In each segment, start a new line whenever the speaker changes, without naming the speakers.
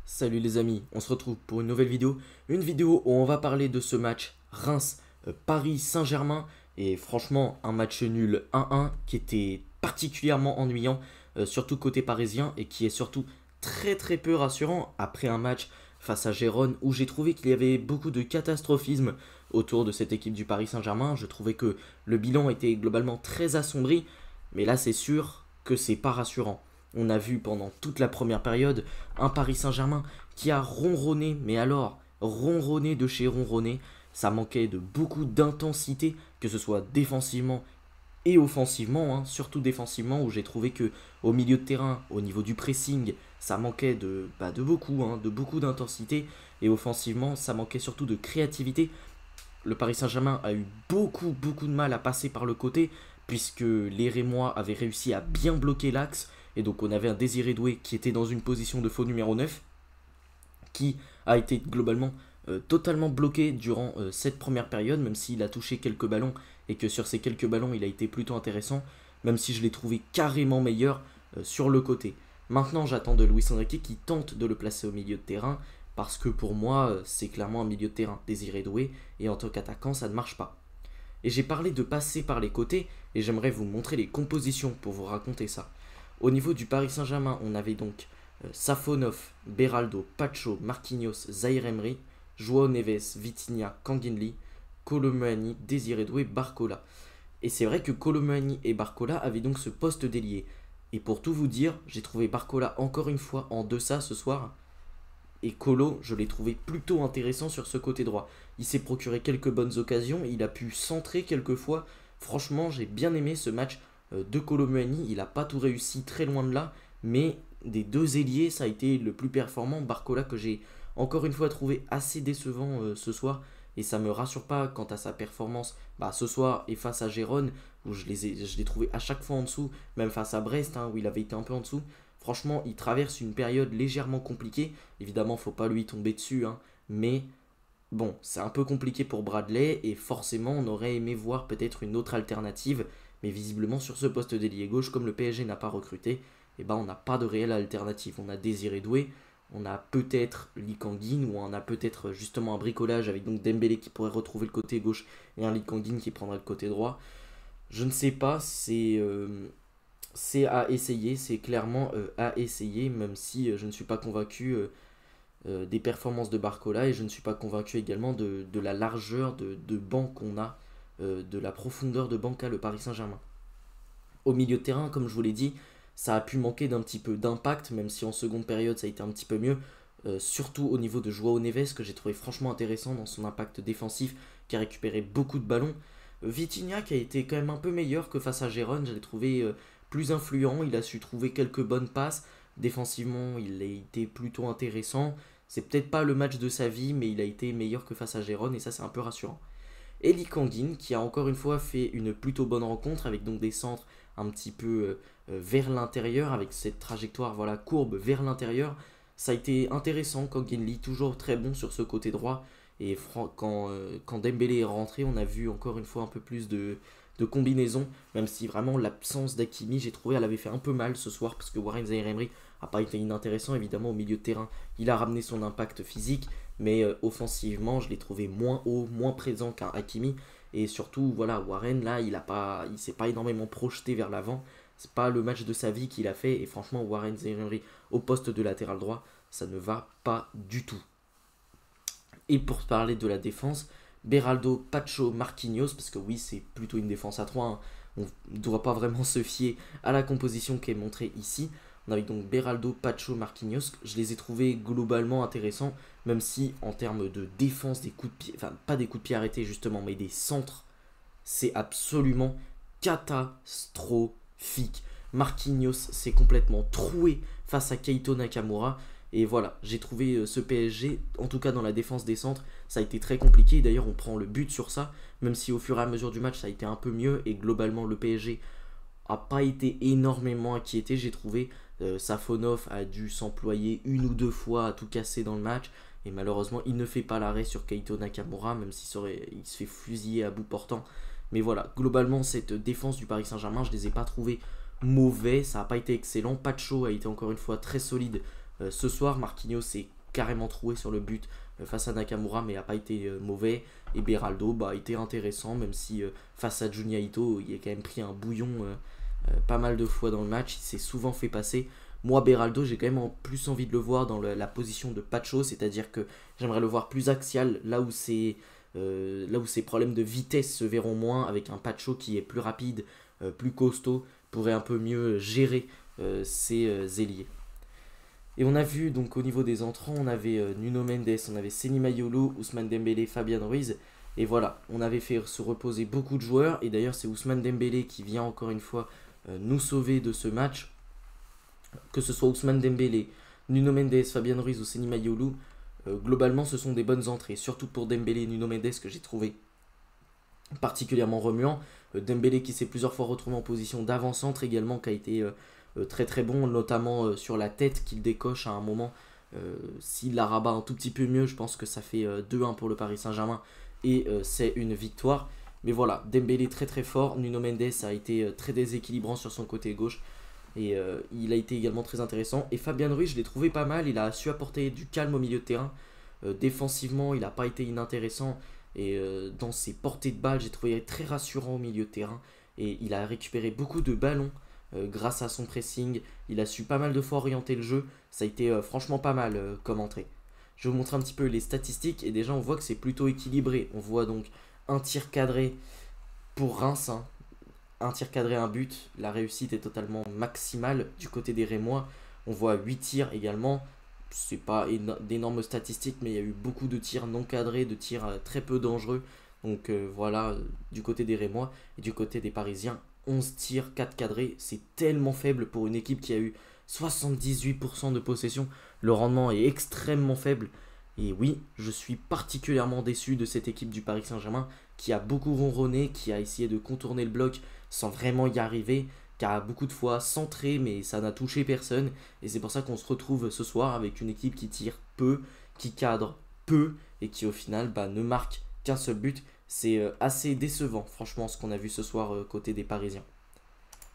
Salut les amis, on se retrouve pour une vidéo où on va parler de ce match Reims-Paris Saint-Germain et franchement un match nul 1-1 qui était particulièrement ennuyant, surtout côté parisien et qui est surtout très peu rassurant après un match face à Gérone où j'ai trouvé qu'il y avait beaucoup de catastrophisme autour de cette équipe du Paris Saint-Germain. Je trouvais que le bilan était globalement très assombri, mais là c'est sûr que c'est pas rassurant. On a vu pendant toute la première période un Paris Saint-Germain qui a ronronné, mais alors ronronné de chez ronronné. Ça manquait de beaucoup d'intensité, que ce soit défensivement et offensivement, hein, surtout défensivement où j'ai trouvé que au milieu de terrain, au niveau du pressing, ça manquait de beaucoup d'intensité et offensivement, ça manquait surtout de créativité. Le Paris Saint-Germain a eu beaucoup de mal à passer par le côté puisque les Rémois avaient réussi à bien bloquer l'axe et donc on avait un Désiré Doué qui était dans une position de faux numéro 9 qui a été globalement totalement bloqué durant cette première période, même s'il a touché quelques ballons et que sur ces quelques ballons il a été plutôt intéressant, même si je l'ai trouvé carrément meilleur sur le côté. Maintenant j'attends de Luis Enrique qui tente de le placer au milieu de terrain, parce que pour moi c'est clairement un milieu de terrain Désiré Doué, et en tant qu'attaquant ça ne marche pas. Et j'ai parlé de passer par les côtés, et j'aimerais vous montrer les compositions pour vous raconter ça. Au niveau du Paris Saint-Germain, on avait donc Safonov, Beraldo, Pacho, Marquinhos, Zaïre Emery, João Neves, Vitinha, Kanginli, Kolo Muani, Désiré Doué, Barcola. Et c'est vrai que Kolo Muani et Barcola avaient donc ce poste d'ailier. Et pour tout vous dire, j'ai trouvé Barcola encore une fois en deçà ce soir. Et Kolo, je l'ai trouvé plutôt intéressant sur ce côté droit. Il s'est procuré quelques bonnes occasions, il a pu centrer quelques fois. Franchement, j'ai bien aimé ce match de Kolo Muani. Il n'a pas tout réussi, très loin de là, mais des deux ailiers, ça a été le plus performant. Barcola que j'ai encore une fois trouvé assez décevant ce soir, et ça me rassure pas quant à sa performance ce soir et face à Gérone où je l'ai trouvé à chaque fois en dessous, même face à Brest où il avait été un peu en dessous. Franchement, il traverse une période légèrement compliquée. Évidemment, faut pas lui tomber dessus, mais bon, c'est un peu compliqué pour Bradley et forcément, on aurait aimé voir peut-être une autre alternative. Mais visiblement, sur ce poste d'ailier gauche, comme le PSG n'a pas recruté, on n'a pas de réelle alternative. On a Désiré Doué, on a peut-être Lee Kangin, ou on a peut-être justement un bricolage avec donc Dembélé qui pourrait retrouver le côté gauche et un Lee Kangin qui prendrait le côté droit. Je ne sais pas, c'est à essayer, c'est clairement à essayer, même si je ne suis pas convaincu des performances de Barcola, et je ne suis pas convaincu également de la largeur de banc qu'on a, de la profondeur de banc qu'a le Paris Saint-Germain. Au milieu de terrain, comme je vous l'ai dit, ça a pu manquer d'un petit peu d'impact, même si en seconde période ça a été un petit peu mieux, surtout au niveau de João Neves, que j'ai trouvé franchement intéressant dans son impact défensif, qui a récupéré beaucoup de ballons. Vitinha qui a été quand même un peu meilleur que face à Gérone, je l'ai trouvé plus influent, il a su trouver quelques bonnes passes, défensivement il a été plutôt intéressant, c'est peut-être pas le match de sa vie, mais il a été meilleur que face à Gérone et ça c'est un peu rassurant. Eli Kangin qui a encore une fois fait une plutôt bonne rencontre avec donc des centres un petit peu vers l'intérieur, avec cette trajectoire courbe vers l'intérieur. Ça a été intéressant. Kangin Lee toujours très bon sur ce côté droit, et quand Dembélé est rentré, on a vu encore une fois un peu plus de combinaison, même si vraiment l'absence d'Hakimi, j'ai trouvé, elle avait fait un peu mal ce soir, parce que Warren Zaïre-Emery n'a pas été inintéressant évidemment au milieu de terrain. Il a ramené son impact physique, mais offensivement, je l'ai trouvé moins haut, moins présent qu'un Hakimi. Et surtout, Warren, là, il s'est pas énormément projeté vers l'avant. C'est pas le match de sa vie qu'il a fait. Et franchement, Warren Zaïre-Emery au poste de latéral droit, ça ne va pas du tout. Et pour parler de la défense, Beraldo, Pacho, Marquinhos, parce que oui, c'est plutôt une défense à 3. On ne doit pas vraiment se fier à la composition qui est montrée ici. On avait donc Beraldo, Pacho, Marquinhos. Je les ai trouvés globalement intéressants, même si en termes de défense, des coups de pied, enfin pas des coups de pied arrêtés justement, mais des centres, c'est absolument catastrophique. Marquinhos s'est complètement troué face à Keito Nakamura. Et voilà, j'ai trouvé ce PSG, en tout cas dans la défense des centres, ça a été très compliqué. D'ailleurs, on prend le but sur ça, même si au fur et à mesure du match, ça a été un peu mieux. Et globalement, le PSG a pas été énormément inquiété, j'ai trouvé. Safonov a dû s'employer une ou deux fois à tout casser dans le match. Et malheureusement, il ne fait pas l'arrêt sur Keito Nakamura, même s'il il se fait fusiller à bout portant. Mais voilà, globalement, cette défense du Paris Saint-Germain, je ne les ai pas trouvés mauvais. Ça n'a pas été excellent. Pacho a été encore une fois très solide ce soir. Marquinhos est carrément troué sur le but face à Nakamura, mais n'a pas été mauvais. Et Beraldo a été intéressant, même si face à Junya Ito, il a quand même pris un bouillon pas mal de fois dans le match. Il s'est souvent fait passer. Moi, Beraldo, j'ai quand même plus envie de le voir dans la position de Pacho, c'est-à-dire que j'aimerais le voir plus axial, là où ses problèmes de vitesse se verront moins, avec un Pacho qui est plus rapide, plus costaud, pourrait un peu mieux gérer ses ailiers. Et on a vu donc au niveau des entrants, on avait Nuno Mendes, on avait Seny Mayolo, Ousmane Dembélé, Fabian Ruiz. Et voilà, on avait fait se reposer beaucoup de joueurs. Et d'ailleurs, c'est Ousmane Dembélé qui vient encore une fois nous sauver de ce match. Que ce soit Ousmane Dembélé, Nuno Mendes, Fabian Ruiz ou Seny Mayolo, globalement, ce sont des bonnes entrées. Surtout pour Dembélé et Nuno Mendes que j'ai trouvé particulièrement remuant. Dembélé qui s'est plusieurs fois retrouvé en position d'avant-centre également, qui a été très très bon, notamment sur la tête qu'il décoche à un moment. S'il la rabat un tout petit peu mieux, je pense que ça fait 2-1 pour le Paris Saint-Germain et c'est une victoire. Mais voilà, Dembélé très très fort, Nuno Mendes a été très déséquilibrant sur son côté gauche et il a été également très intéressant. Et Fabian Ruiz, je l'ai trouvé pas mal, il a su apporter du calme au milieu de terrain. Défensivement, il n'a pas été inintéressant et dans ses portées de balles, j'ai trouvé très rassurant au milieu de terrain et il a récupéré beaucoup de ballons. Grâce à son pressing, il a su pas mal de fois orienter le jeu. Ça a été franchement pas mal comme entrée. Je vais vous montrer un petit peu les statistiques. Et déjà, on voit que c'est plutôt équilibré. On voit donc un tir cadré pour Reims. Hein. Un tir cadré, un but. La réussite est totalement maximale du côté des Rémois. On voit 8 tirs également. C'est pas d'énormes statistiques, mais il y a eu beaucoup de tirs non cadrés, de tirs très peu dangereux. Donc voilà, du côté des Rémois et du côté des Parisiens. 11 tirs, 4 cadrés, c'est tellement faible pour une équipe qui a eu 78% de possession. Le rendement est extrêmement faible. Et oui, je suis particulièrement déçu de cette équipe du Paris Saint-Germain qui a beaucoup ronronné, qui a essayé de contourner le bloc sans vraiment y arriver, qui a beaucoup de fois centré mais ça n'a touché personne. Et c'est pour ça qu'on se retrouve ce soir avec une équipe qui tire peu, qui cadre peu et qui au final ne marque qu'un seul but. C'est assez décevant, franchement, ce qu'on a vu ce soir côté des Parisiens.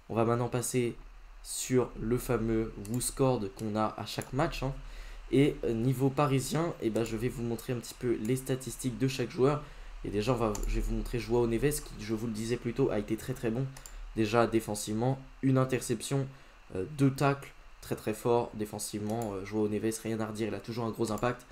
On va maintenant passer sur le fameux WhoScored qu'on a à chaque match. Hein. Et niveau parisien, je vais vous montrer un petit peu les statistiques de chaque joueur. Et déjà, je vais vous montrer Joao Neves, qui, je vous le disais plus tôt, a été très très bon. Déjà, défensivement, une interception, 2 tacles, très très fort. Défensivement, Joao Neves, rien à redire, il a toujours un gros impact.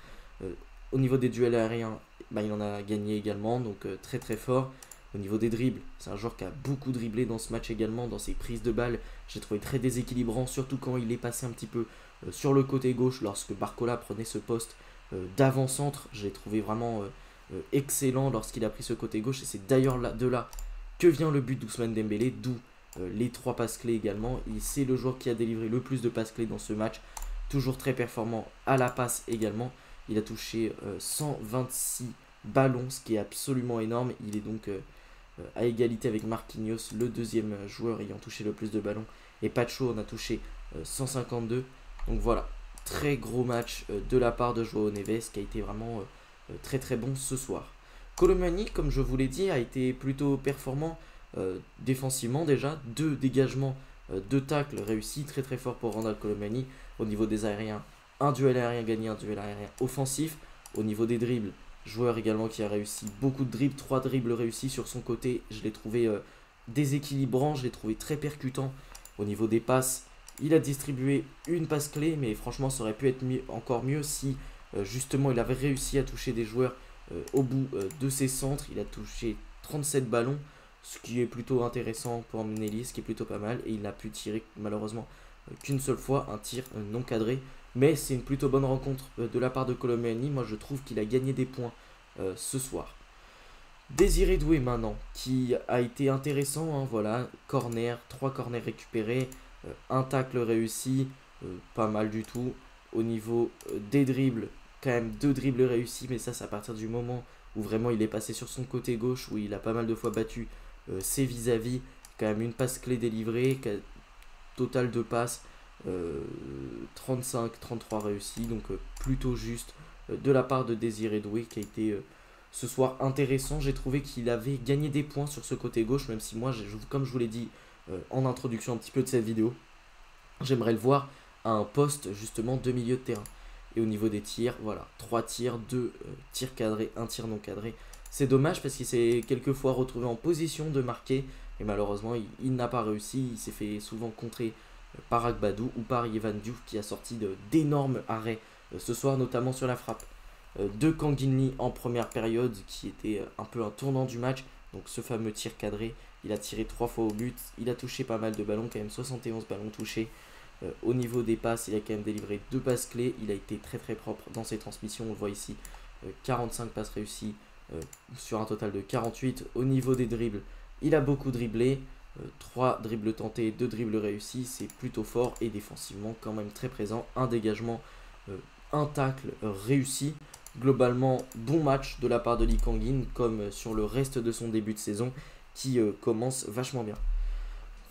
Au niveau des duels aériens, il en a gagné également, donc très très fort. Au niveau des dribbles, c'est un joueur qui a beaucoup dribblé dans ce match également, dans ses prises de balles. J'ai trouvé très déséquilibrant, surtout quand il est passé un petit peu sur le côté gauche, lorsque Barcola prenait ce poste d'avant-centre. J'ai trouvé vraiment excellent lorsqu'il a pris ce côté gauche, et c'est d'ailleurs de là que vient le but d'Ousmane Dembélé, d'où les 3 passes clés également. C'est le joueur qui a délivré le plus de passes clés dans ce match, toujours très performant à la passe également. Il a touché 126 ballons, ce qui est absolument énorme. Il est donc à égalité avec Marquinhos, le deuxième joueur ayant touché le plus de ballons. Et Pacho en a touché 152. Donc voilà, très gros match de la part de Joao Neves qui a été vraiment très très bon ce soir. Colomani, comme je vous l'ai dit, a été plutôt performant défensivement déjà. 2 dégagements, 2 tacles réussis, très très fort pour Randal Colomani. Au niveau des aériens, un duel aérien gagné, un duel aérien offensif. Au niveau des dribbles, joueur également qui a réussi beaucoup de dribbles, 3 dribbles réussis sur son côté. Je l'ai trouvé déséquilibrant, je l'ai trouvé très percutant. Au niveau des passes, il a distribué une passe clé, mais franchement ça aurait pu être encore mieux si justement il avait réussi à toucher des joueurs au bout de ses centres. Il a touché 37 ballons, ce qui est plutôt intéressant pour Meneli, ce qui est plutôt pas mal. Et il n'a pu tirer malheureusement qu'une seule fois, un tir non cadré. Mais c'est une plutôt bonne rencontre de la part de Colomani. Moi je trouve qu'il a gagné des points ce soir. Désiré Doué maintenant, qui a été intéressant, hein, voilà, 3 corners récupérés, un tacle réussi, pas mal du tout. Au niveau des dribbles, quand même 2 dribbles réussis, mais ça c'est à partir du moment où vraiment il est passé sur son côté gauche, où il a pas mal de fois battu ses vis-à-vis. Quand même une passe clé délivrée, total de passes, 35-33 réussis, donc plutôt juste de la part de Désiré Doué qui a été ce soir intéressant. J'ai trouvé qu'il avait gagné des points sur ce côté gauche, même si moi, comme je vous l'ai dit en introduction un petit peu de cette vidéo, j'aimerais le voir à un poste justement de milieu de terrain. Et au niveau des tirs, voilà, 3 tirs, 2 tirs cadrés, 1 tir non cadré. C'est dommage parce qu'il s'est quelquefois retrouvé en position de marquer. Et malheureusement, il n'a pas réussi. Il s'est fait souvent contrer par Agbadou ou par Yevan Diouf qui a sorti d'énormes arrêts ce soir, notamment sur la frappe de Kanginli en première période qui était un peu un tournant du match. Donc ce fameux tir cadré, il a tiré 3 fois au but, il a touché pas mal de ballons, quand même 71 ballons touchés. Au niveau des passes, il a quand même délivré 2 passes clés, il a été très très propre dans ses transmissions, on le voit ici, 45 passes réussies sur un total de 48. Au niveau des dribbles, il a beaucoup dribblé, 3 dribbles tentés, 2 dribbles réussis, c'est plutôt fort et défensivement quand même très présent, un dégagement, un tacle réussi. Globalement, bon match de la part de Lee Kang-in, comme sur le reste de son début de saison, qui commence vachement bien.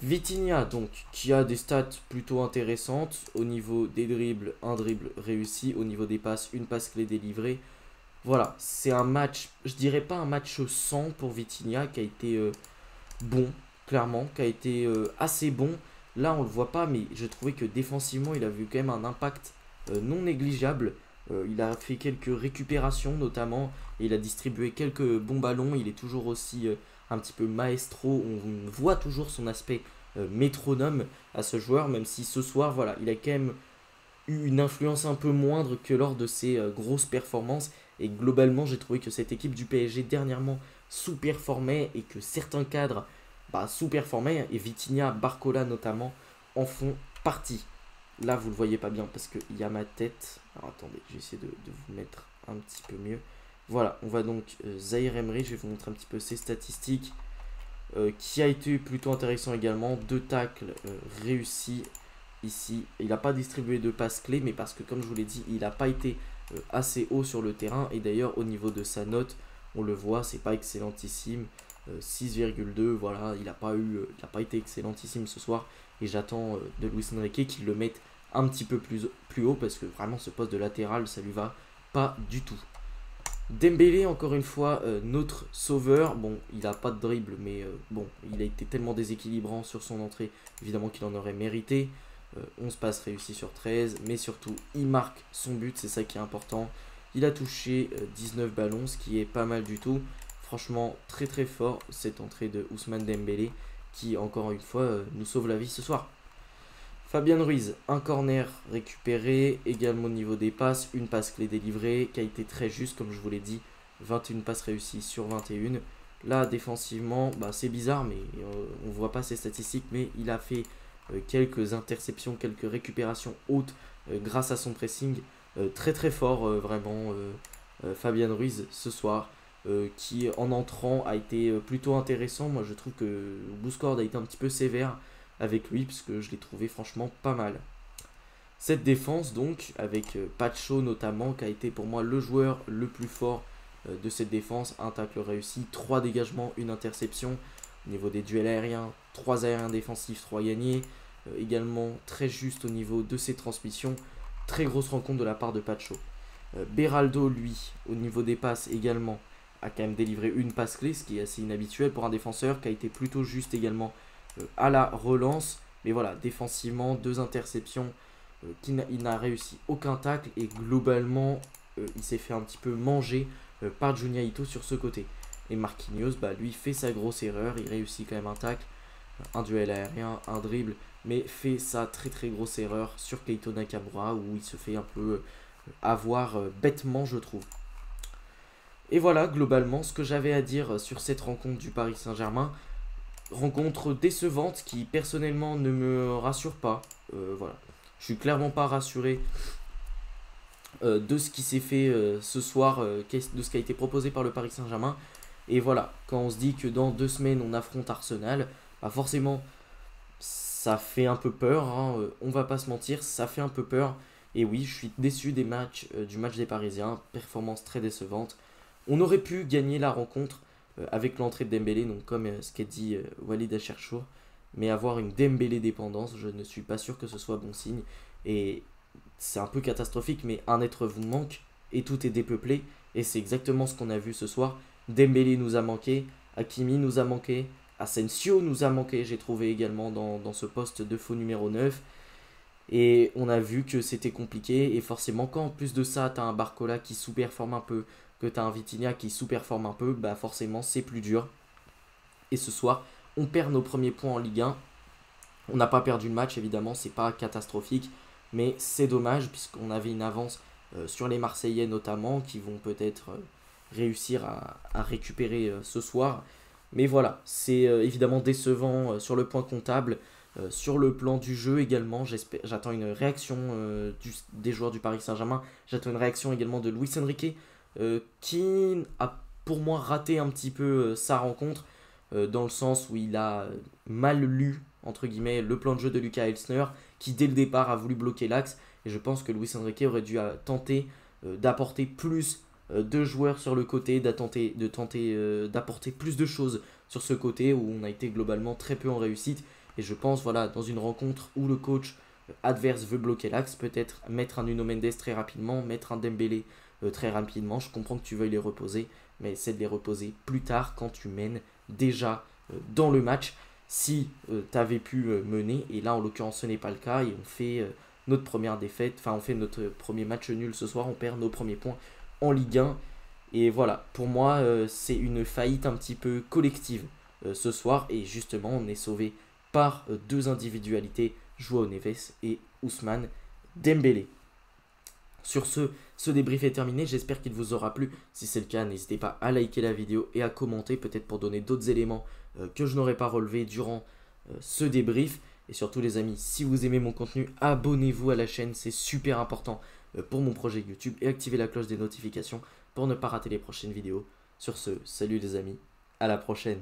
Vitinha, donc, qui a des stats plutôt intéressantes. Au niveau des dribbles, un dribble réussi. Au niveau des passes, une passe clé délivrée. Voilà, c'est un match, je dirais pas un match 100 pour Vitinha, qui a été bon, clairement, qui a été assez bon. Là, on le voit pas, mais je trouvais que défensivement, il a eu quand même un impact non négligeable. Il a fait quelques récupérations notamment, et il a distribué quelques bons ballons. Il est toujours aussi un petit peu maestro, on voit toujours son aspect métronome à ce joueur, même si ce soir, voilà, il a quand même eu une influence un peu moindre que lors de ses grosses performances. Et globalement, j'ai trouvé que cette équipe du PSG dernièrement sous-performait et que certains cadres sous-performaient, et Vitinha, Barcola notamment, en font partie. Là, vous ne le voyez pas bien parce qu'il y a ma tête. Alors, attendez, je vais essayer de vous mettre un petit peu mieux. Voilà, on voit donc Zahir Emery. Je vais vous montrer un petit peu ses statistiques. Qui a été plutôt intéressant également. 2 tacles réussis ici. Il n'a pas distribué de passes clés, mais parce que, comme je vous l'ai dit, il n'a pas été assez haut sur le terrain. Et d'ailleurs, au niveau de sa note, on le voit, c'est pas excellentissime. 6,2, voilà, il n'a pas été excellentissime ce soir. Et j'attends de Luis Enrique qu'il le mette un petit peu plus haut, parce que vraiment ce poste de latéral, ça lui va pas du tout. Dembélé, encore une fois, notre sauveur. Bon, il n'a pas de dribble, mais bon, il a été tellement déséquilibrant sur son entrée, évidemment qu'il en aurait mérité. 11 passes réussies sur 13, mais surtout, il marque son but, c'est ça qui est important. Il a touché 19 ballons, ce qui est pas mal du tout. Franchement, très très fort cette entrée de Ousmane Dembélé, qui, encore une fois, nous sauve la vie ce soir. Fabien Ruiz, un corner récupéré, également au niveau des passes, une passe clé délivrée, qui a été très juste, comme je vous l'ai dit, 21 passes réussies sur 21. Là, défensivement, c'est bizarre, mais on ne voit pas ses statistiques, mais il a fait quelques interceptions, quelques récupérations hautes grâce à son pressing. Très très fort, vraiment, Fabien Ruiz ce soir. Qui en entrant a été plutôt intéressant. Moi je trouve que Bouscord a été un petit peu sévère avec lui, parce que je l'ai trouvé franchement pas mal. Cette défense donc, avec Pacho notamment, qui a été pour moi le joueur le plus fort de cette défense. Un tacle réussi, 3 dégagements, une interception. Au niveau des duels aériens, 3 aériens défensifs, 3 gagnés. Également très juste au niveau de ses transmissions. Très grosse rencontre de la part de Pacho. Beraldo, lui, au niveau des passes également, a quand même délivré une passe clé, ce qui est assez inhabituel pour un défenseur, qui a été plutôt juste également à la relance. Mais voilà, défensivement, 2 interceptions, il n'a réussi aucun tacle, et globalement, il s'est fait un petit peu manger par Junya Ito sur ce côté. Et Marquinhos, lui, fait sa grosse erreur, il réussit quand même un tacle, un duel aérien, un dribble, mais fait sa très très grosse erreur sur Keito Nakamura, où il se fait un peu avoir bêtement, je trouve. Et voilà, globalement, ce que j'avais à dire sur cette rencontre du Paris Saint-Germain. Rencontre décevante qui, personnellement, ne me rassure pas. Voilà. Je suis clairement pas rassuré de ce qui s'est fait ce soir, de ce qui a été proposé par le Paris Saint-Germain. Et voilà, quand on se dit que dans 2 semaines, on affronte Arsenal, forcément, ça fait un peu peur. Hein, on va pas se mentir, ça fait un peu peur. Et oui, je suis déçu du match des Parisiens. Performance très décevante. On aurait pu gagner la rencontre avec l'entrée de Dembélé, donc comme ce qu'a dit Walid Acharchour. Mais avoir une Dembélé dépendance, je ne suis pas sûr que ce soit bon signe. Et c'est un peu catastrophique, mais un être vous manque et tout est dépeuplé. Et c'est exactement ce qu'on a vu ce soir. Dembélé nous a manqué, Hakimi nous a manqué, Asensio nous a manqué, j'ai trouvé également dans ce poste de faux numéro 9. Et on a vu que c'était compliqué. Et forcément, quand en plus de ça, tu as un Barcola qui sous-performe un peu, que tu as un Vitinha qui sous-performe un peu, bah forcément, c'est plus dur. Et ce soir, on perd nos premiers points en Ligue 1. On n'a pas perdu le match, évidemment, c'est pas catastrophique. Mais c'est dommage, puisqu'on avait une avance sur les Marseillais notamment, qui vont peut-être réussir à récupérer ce soir. Mais voilà, c'est évidemment décevant sur le point comptable. Sur le plan du jeu également, j'attends une réaction des joueurs du Paris Saint-Germain. J'attends une réaction également de Luis Enrique, qui a pour moi raté un petit peu sa rencontre, dans le sens où il a mal lu, entre guillemets, le plan de jeu de Lucas Elsner, qui dès le départ a voulu bloquer l'axe. Et je pense que Luis Enrique aurait dû tenter d'apporter plus de joueurs sur le côté, d'apporter plus de choses sur ce côté où on a été globalement très peu en réussite. Et je pense, voilà, dans une rencontre où le coach adverse veut bloquer l'axe, peut-être mettre un Nuno Mendes très rapidement, mettre un Dembélé très rapidement. Je comprends que tu veuilles les reposer, mais essaie de les reposer plus tard quand tu mènes déjà dans le match. Si tu avais pu mener, et là en l'occurrence ce n'est pas le cas, et on fait notre première défaite, enfin on fait notre premier match nul ce soir, on perd nos premiers points en Ligue 1. Et voilà, pour moi, c'est une faillite un petit peu collective ce soir. Et justement, on est sauvé par deux individualités, Joao Neves et Ousmane Dembélé. Sur ce débrief est terminé. J'espère qu'il vous aura plu. Si c'est le cas, n'hésitez pas à liker la vidéo et à commenter, peut-être pour donner d'autres éléments que je n'aurais pas relevés durant ce débrief. Et surtout les amis, si vous aimez mon contenu, abonnez-vous à la chaîne, c'est super important pour mon projet YouTube, et activez la cloche des notifications pour ne pas rater les prochaines vidéos. Sur ce, salut les amis, à la prochaine.